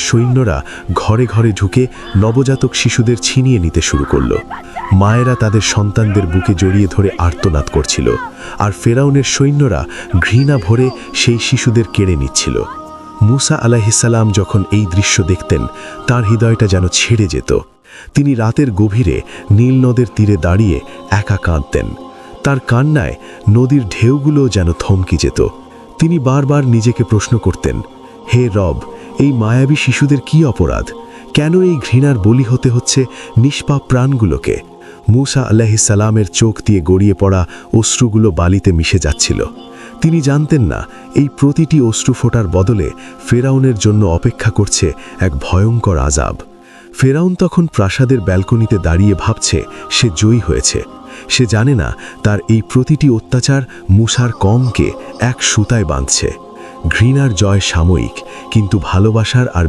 সৈন্যরা ঘরে ঘরে ঢুকে নবজাতক শিশুদের ছিনিয়ে নিতে শুরু করল। মায়েরা তাদের সন্তানদের বুকে জড়িয়ে ধরে আর্তনাদ করছিল, আর ফেরাউনের সৈন্যরা ঘৃণা ভরে সেই শিশুদের কেড়ে নিচ্ছিল। মুসা আলাইহিসসালাম যখন এই দৃশ্য দেখতেন, তার হৃদয়টা যেন ছেড়ে যেত। তিনি রাতের গভীরে নীল নদের তীরে দাঁড়িয়ে একা কাঁদতেন। তার কান্নায় নদীর ঢেউগুলো যেন থমকে যেত। তিনি বারবার নিজেকে প্রশ্ন করতেন, হে রব, এই মায়াবী শিশুদের কি অপরাধ? কেন এই ঘৃণার বলি হতে হচ্ছে নিষ্পাপ প্রাণগুলোকে? মুসা আলাইহিসসালামের চোখ দিয়ে গড়িয়ে পড়া অশ্রুগুলো বালিতে মিশে যাচ্ছিল। তিনি জানতেন না, এই প্রতিটি অশ্রু ফোঁটার বদলে ফেরাউনের জন্য অপেক্ষা করছে এক ভয়ঙ্কর আযাব। ফেরাউন তখন প্রাসাদের ব্যালকনিতে দাঁড়িয়ে ভাবছে সে জয়ী হয়েছে। সে জানে না তার এই প্রতিটি অত্যাচার মুসার কমকে এক সুতায় বাঁধছে। ঘৃণার জয় সাময়িক, কিন্তু ভালোবাসার আর